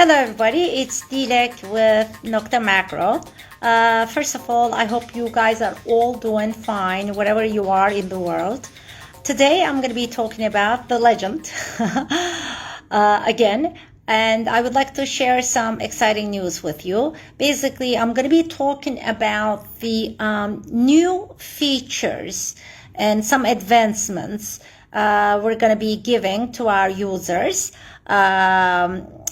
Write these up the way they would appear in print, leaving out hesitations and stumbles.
Hello everybody, it's Dilek with Nokta Makro. First of all, I hope you guys are all doing fine wherever you are in the world. Today I'm going to be talking about the legend again, and I would like to share some exciting news with you. Basically, I'm going to be talking about the new features and some advancements we're going to be giving to our users.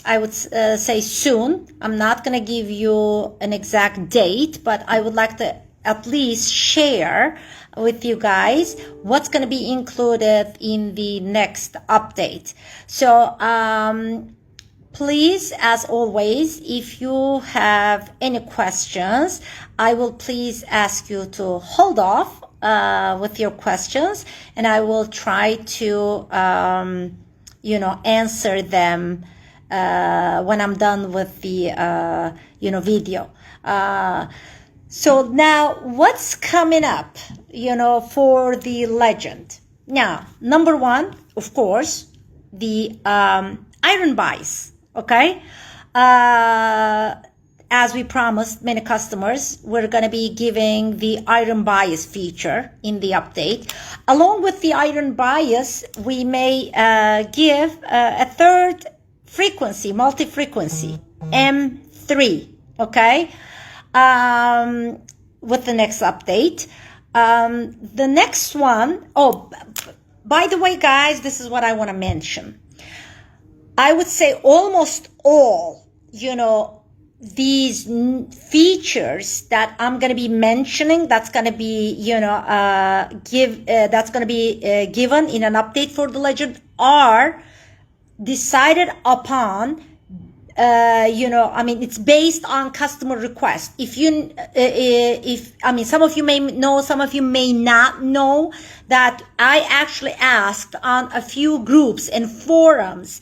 I would say soon. I'm not going to give you an exact date, but I would like to at least share with you guys what's going to be included in the next update. So please, as always, if you have any questions, I will please ask you to hold off with your questions, and I will try to answer them when I'm done with the video. So now what's coming up for the legend? Now, number one, of course, the iron buys. Okay, as we promised many customers, we're going to be giving the iron bias feature in the update. Along with the iron bias, we may give a third frequency, multi-frequency, M3, okay, with the next update. The next one, by the way, guys, this is what I want to mention. I would say almost all, these features that I'm going to be mentioning, that's going to be, that's going to be given in an update for the legend are decided upon, it's based on customer request. Some of you may know, some of you may not know that I actually asked on a few groups and forums,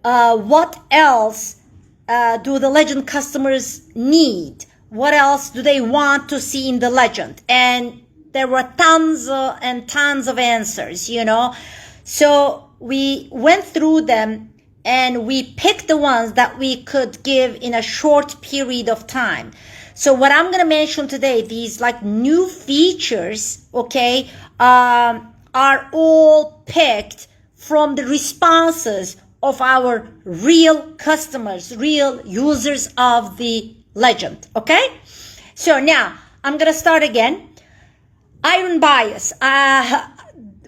what else do the legend customers need? What else do they want to see in the legend? And there were tons and tons of answers, So we went through them and we picked the ones that we could give in a short period of time. So what I'm going to mention today, these like new features, okay, are all picked from the responses of our real customers, real users of the legend, okay? So now I'm going to start again. Iron bias.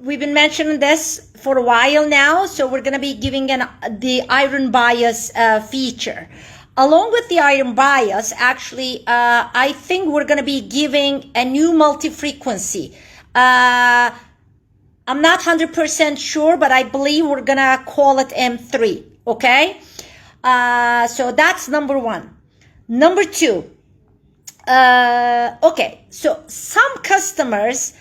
We've been mentioning this for a while now, so we're going to be giving the iron bias feature. Along with the iron bias, actually, I think we're going to be giving a new multi-frequency. I'm not 100% sure, but I believe we're going to call it M3, okay? So that's number one. Number two, okay, so some customers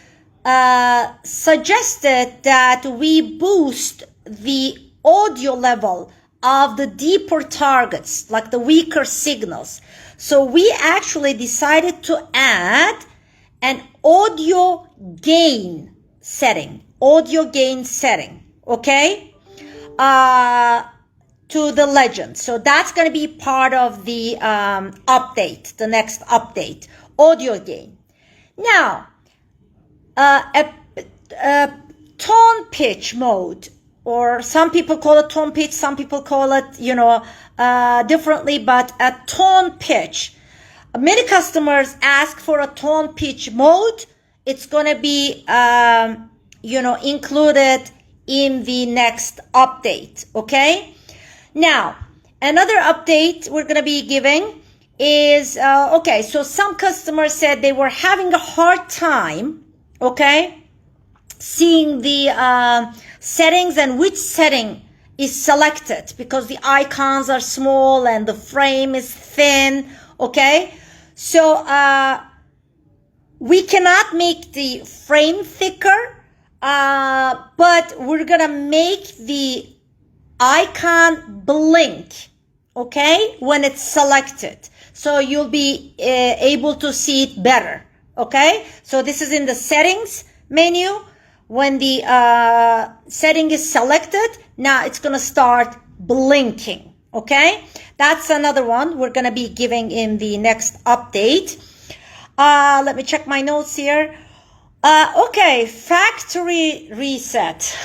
suggested that we boost the audio level of the deeper targets, like the weaker signals. So we actually decided to add an audio gain setting, okay, to the legend. So that's going to be part of the update, the next update, audio gain. Now, a tone pitch mode, or some people call it tone pitch, some people call it, differently, but a tone pitch. Many customers ask for a tone pitch mode. It's going to be, included in the next update, okay? Now, another update we're going to be giving is, so some customers said they were having a hard time, okay, seeing the settings and which setting is selected because the icons are small and the frame is thin, okay? So we cannot make the frame thicker, but we're gonna make the icon blink, okay, when it's selected. So you'll be able to see it better, okay? So this is in the settings menu. When the setting is selected, now it's gonna start blinking, Okay, that's another one we're gonna be giving in the next update. Let me check my notes here. Okay, factory reset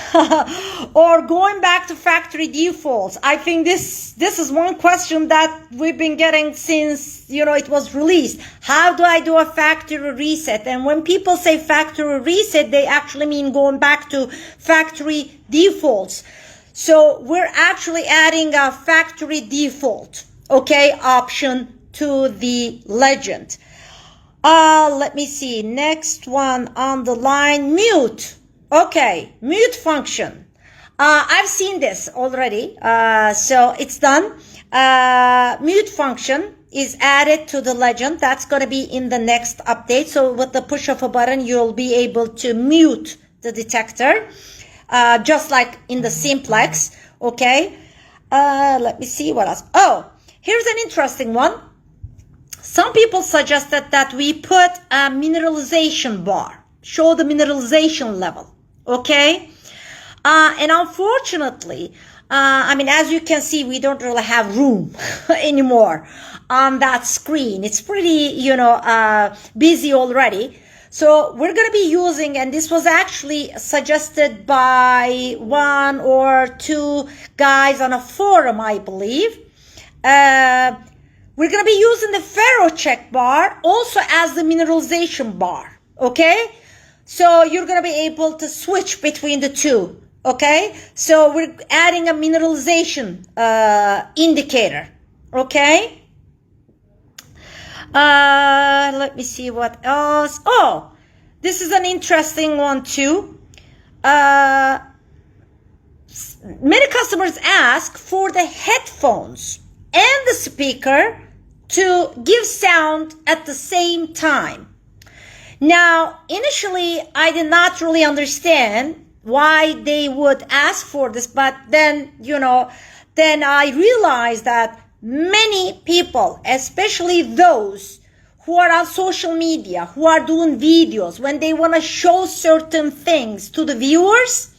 or going back to factory defaults. I think this is one question that we've been getting since, it was released. How do I do a factory reset? And when people say factory reset, they actually mean going back to factory defaults. So we're actually adding a factory default, okay, option to the legend. Let me see. Next one on the line, mute. Okay, mute function. I've seen this already. So it's done. Mute function is added to the legend. That's going to be in the next update. So with the push of a button, you'll be able to mute the detector, just like in the simplex. Okay. Let me see what else. Oh, here's an interesting one. Some people suggested that we put a mineralization bar, show the mineralization level, okay? And unfortunately, as you can see, we don't really have room anymore on that screen. It's pretty, busy already. So we're going to be using, and this was actually suggested by one or two guys on a forum, I believe. We're going to be using the ferrocheck bar also as the mineralization bar, okay? So you're going to be able to switch between the two, okay? So we're adding a mineralization indicator, okay? Let me see what else. Oh, this is an interesting one too. Many customers ask for the headphones and the speaker to give sound at the same time. Now, initially, I did not really understand why they would ask for this, but then, then I realized that many people, especially those who are on social media, who are doing videos, when they want to show certain things to the viewers,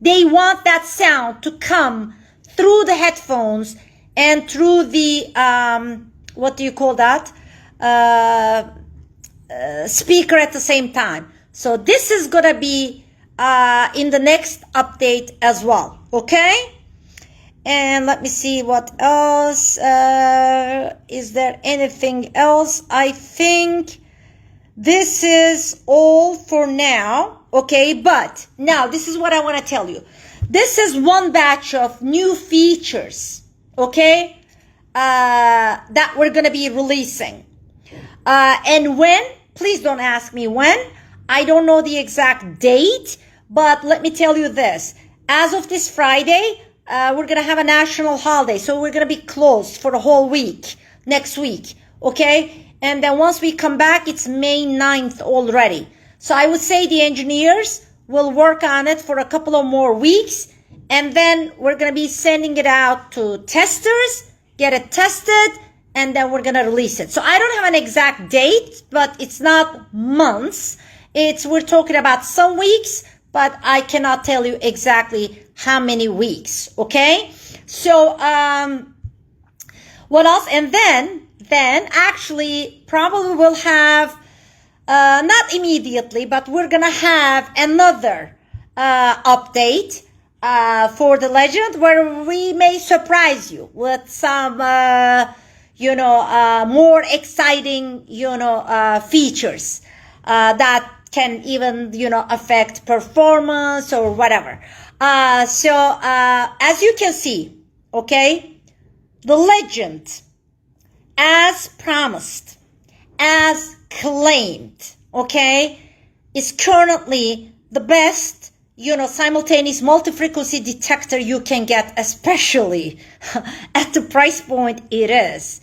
they want that sound to come through the headphones and through the, what do you call that? Speaker at the same time. So this is going to be in the next update as well. Okay? And let me see what else. Is there anything else? I think this is all for now. Okay? But now this is what I want to tell you. This is one batch of new features. Okay? That we're going to be releasing. And when, please don't ask me when. I don't know the exact date, but let me tell you this. As of this Friday, we're going to have a national holiday. So we're going to be closed for the whole week, next week. Okay? And then once we come back, it's May 9th already. So I would say the engineers will work on it for a couple of more weeks. And then we're going to be sending it out to testers, get it tested, and then we're going to release it. So I don't have an exact date, but it's not months. We're talking about some weeks, but I cannot tell you exactly how many weeks. Okay? So, what else? And then actually probably we'll have, not immediately, but we're going to have another, update for the legend where we may surprise you with some, more exciting, features that can even, affect performance or whatever. So as you can see, okay, the legend, as promised, as claimed, okay, is currently the best simultaneous multi-frequency detector you can get, especially at the price point it is.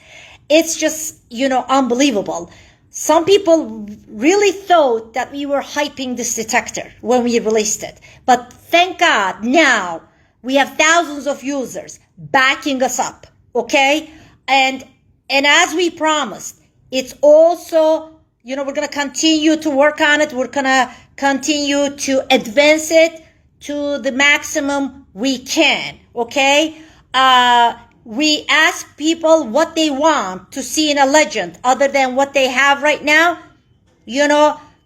It's just, unbelievable. Some people really thought that we were hyping this detector when we released it. But thank God now we have thousands of users backing us up, okay? And as we promised, it's also, we're going to continue to work on it. We're going to continue to advance it to the maximum we can, okay? we ask people what they want to see in a legend other than what they have right now.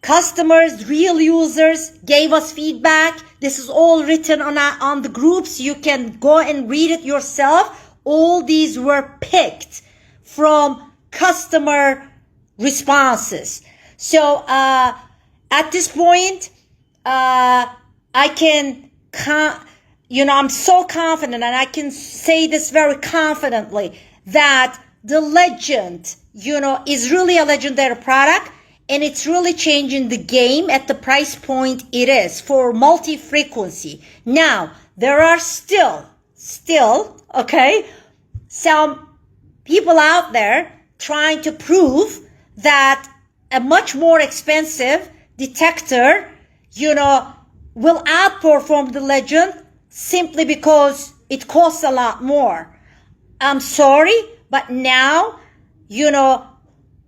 Customers, real users gave us feedback. This is all written on the groups. You can go and read it yourself. All these were picked from customer responses. So at this point, I'm so confident, and I can say this very confidently, that the legend, is really a legendary product, and it's really changing the game at the price point it is for multi-frequency. Now, there are still, okay, some people out there trying to prove that a much more expensive detector, will outperform the legend simply because it costs a lot more. I'm sorry, but now,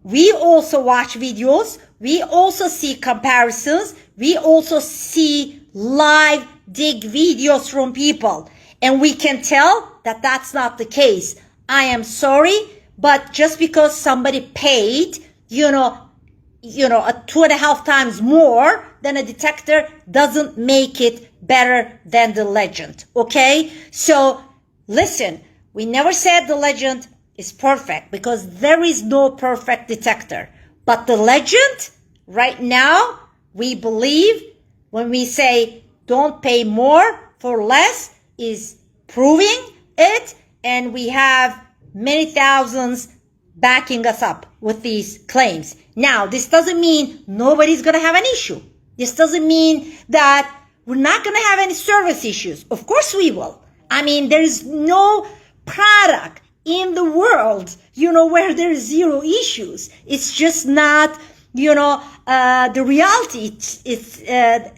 we also watch videos. We also see comparisons. We also see live dig videos from people. And we can tell that that's not the case. I am sorry, but just because somebody paid, 2.5 times more than a detector doesn't make it better than the legend. Okay? So listen, we never said the legend is perfect because there is no perfect detector. But the legend, right now, we believe when we say don't pay more for less is proving it, and we have many thousands backing us up with these claims. Now, this doesn't mean nobody's going to have an issue. This doesn't mean that we're not going to have any service issues. Of course we will. I mean, there is no product in the world, where there is zero issues. It's just not, the reality. It's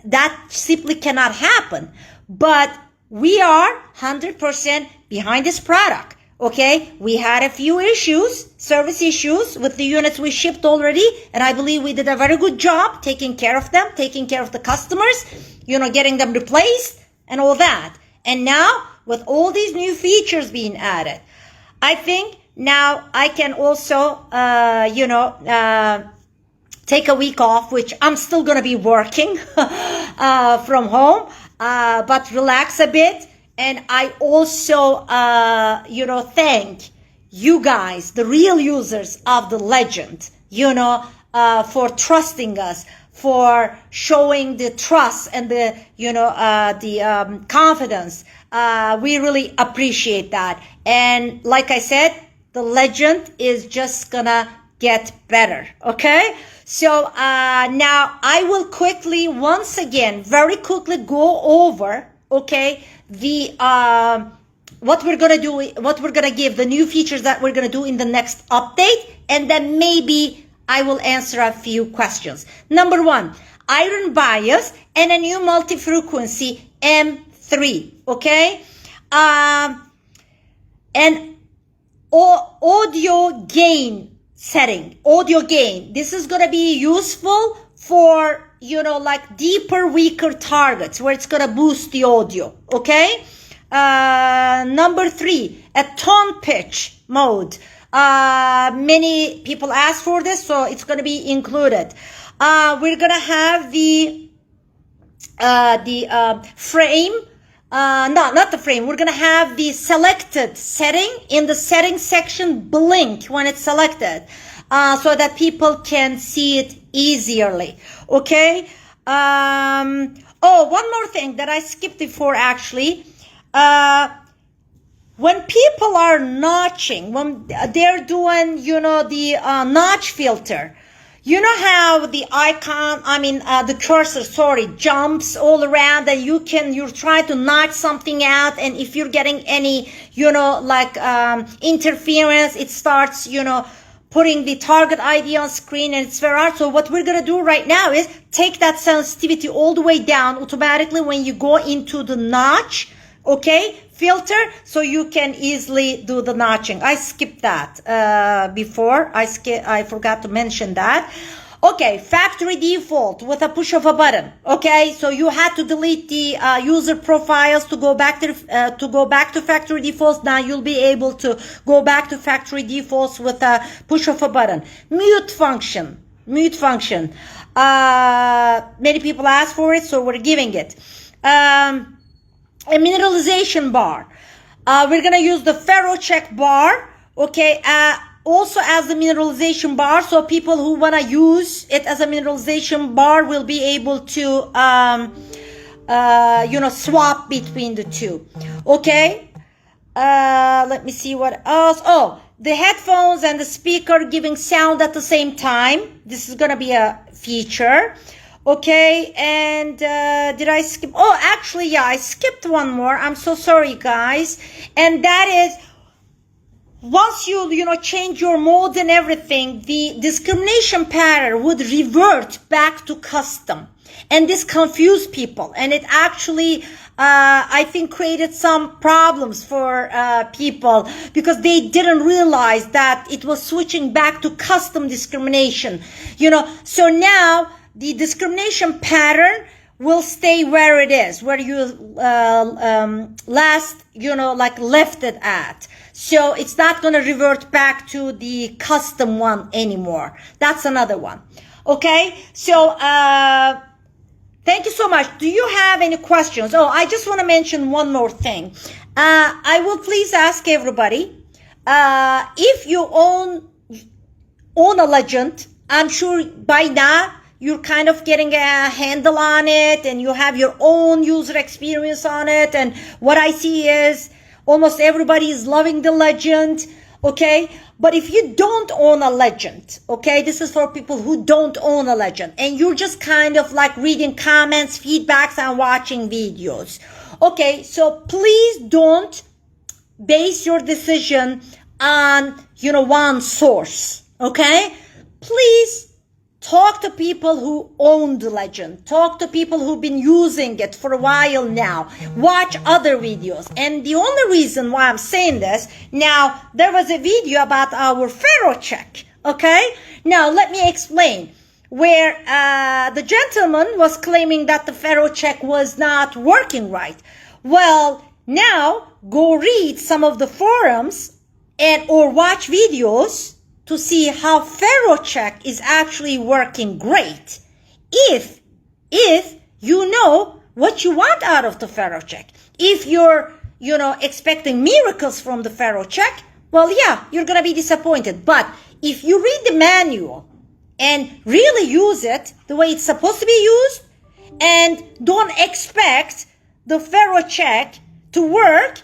that simply cannot happen. But we are 100% behind this product. Okay, we had a few issues, service issues with the units we shipped already, and I believe we did a very good job taking care of them, taking care of the customers, getting them replaced and all that. And now, with all these new features being added, I think now I can also, take a week off, which I'm still going to be working from home, but relax a bit. And I also, thank you guys, the real users of the legend, for trusting us, for showing the trust and the confidence. We really appreciate that. And like I said, the legend is just gonna get better. Okay. So now I will quickly, once again, very quickly go over, okay, the what we're gonna do, what we're gonna give, the new features that we're gonna do in the next update, and then maybe I will answer a few questions. Number 1, iron bias and a new multi-frequency M3, okay? And audio gain setting, audio gain. This is gonna be useful for, like deeper, weaker targets where it's gonna boost the audio, okay? Number 3, a tone pitch mode. Many people asked for this, so it's gonna be included. We're gonna have the frame. Not the frame. We're gonna have the selected setting in the settings section blink when it's selected, so that people can see it easily. Okay. One more thing that I skipped before actually. When people are notching, when they're doing, the notch filter, you know how the icon, the cursor, jumps all around, and you're trying to notch something out, and if you're getting any, interference, it starts, putting the target ID on screen, and it's very hard. So what we're going to do right now is take that sensitivity all the way down automatically when you go into the notch, okay, filter, so you can easily do the notching. I skipped that before. I forgot to mention that. Okay, factory default with a push of a button. Okay, so you had to delete the user profiles to go back to factory defaults. Now you'll be able to go back to factory defaults with a push of a button. Mute function. Many people ask for it, so we're giving it. A mineralization bar. We're gonna use the ferrocheck bar. Okay. Also as the mineralization bar, so people who want to use it as a mineralization bar will be able to swap between the two. Okay, let me see what else. Oh, the headphones and the speaker giving sound at the same time. This is gonna be a feature. Okay, and did I skip? Oh, actually, yeah, I skipped one more. I'm so sorry, guys. And that is, once you change your mode and everything, the discrimination pattern would revert back to custom, and this confused people, and it actually I think created some problems for people because they didn't realize that it was switching back to custom discrimination. So now the discrimination pattern will stay where it is, where you last left it at. So it's not going to revert back to the custom one anymore. That's another one. Okay, so thank you so much. Do you have any questions? Oh, I just want to mention one more thing. I will please ask everybody, if you own a legend, I'm sure by now you're kind of getting a handle on it and you have your own user experience on it. And what I see is almost everybody is loving the legend, okay? But if you don't own a legend, okay, this is for people who don't own a legend and you're just kind of like reading comments, feedbacks, and watching videos. Okay, so please don't base your decision on, one source, okay? Please talk to people who own the legend. Talk to people who've been using it for a while now. Watch other videos. And the only reason why I'm saying this, now, there was a video about our ferrocheck, okay? Now, let me explain. Where the gentleman was claiming that the ferrocheck was not working right. Well, now, go read some of the forums or watch videos to see how ferrocheck is actually working great. If you know what you want out of the ferrocheck. If you're, expecting miracles from the ferrocheck, well, yeah, you're gonna be disappointed. But if you read the manual and really use it the way it's supposed to be used, and don't expect the ferrocheck to work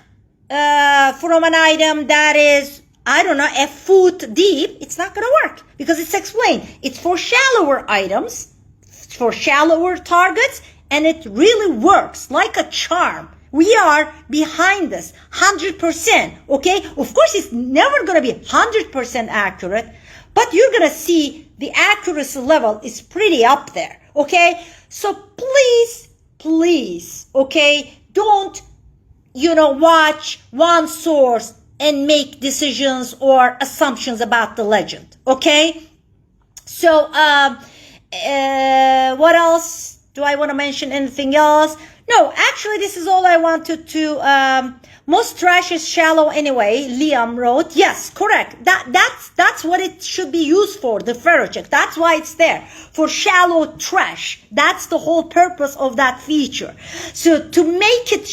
from an item that is, I don't know, a foot deep, it's not going to work because it's explained. It's for shallower items, for shallower targets, and it really works like a charm. We are behind this 100%, okay? Of course, it's never going to be 100% accurate, but you're going to see the accuracy level is pretty up there, okay? So please, okay, don't, watch one source and make decisions or assumptions about the legend, okay? So, what else? Do I want to mention anything else? No, actually, this is all I wanted to, most trash is shallow anyway, Liam wrote. Yes, correct. That's what it should be used for, the ferrocheck. That's why it's there, for shallow trash. That's the whole purpose of that feature. So to make it,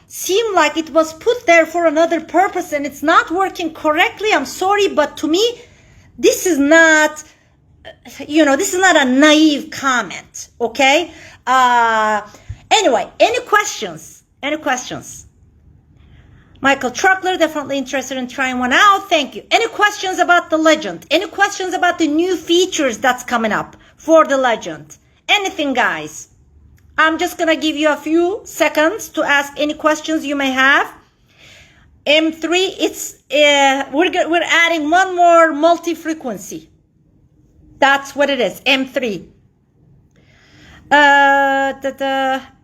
seem like it was put there for another purpose and it's not working correctly, I'm sorry, but to me, this is not, this is not a naive comment, okay? Anyway, any questions? Michael Truckler, definitely interested in trying one out. Thank you. Any questions about the legend? Any questions about the new features that's coming up for the legend? Anything, guys? I'm just going to give you a few seconds to ask any questions you may have. M3, it's we're adding one more multi-frequency. That's what it is, M3.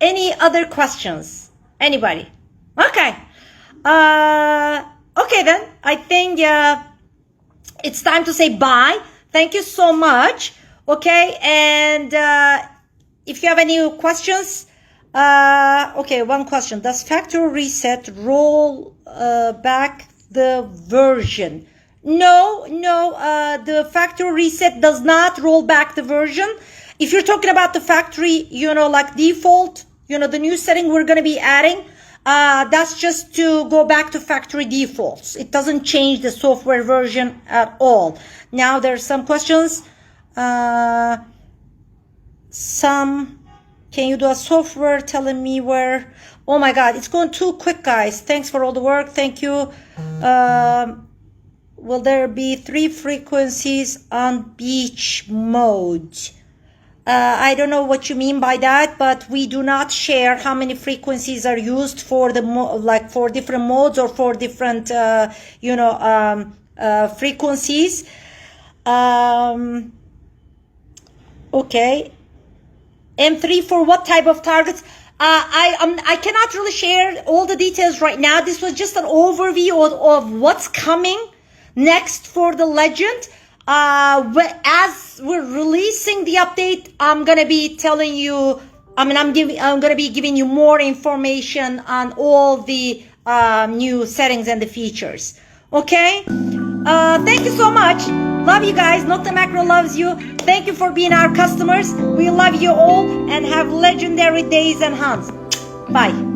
Any other questions? Anybody? Okay. Okay then. I think it's time to say bye. Thank you so much. Okay, and if you have any questions, okay, one question. Does factory reset roll back the version? No, the factory reset does not roll back the version. If you're talking about the factory, like default, the new setting we're going to be adding, that's just to go back to factory defaults. It doesn't change the software version at all. Now there's some questions. Can you do a software telling me where? Oh my God, it's going too quick, guys. Thanks for all the work. Thank you. Will there be 3 frequencies on beach mode? I don't know what you mean by that, but we do not share how many frequencies are used for the for different modes or for different frequencies. Okay. M3 for what type of targets? I cannot really share all the details right now. This was just an overview of what's coming next for the legend. As we're releasing the update, I'm gonna be telling you. I'm gonna be giving you more information on all the new settings and the features. Okay. Thank you so much. Love you guys. Nokta Makro loves you. Thank you for being our customers. We love you all and have legendary days and hunts. Bye.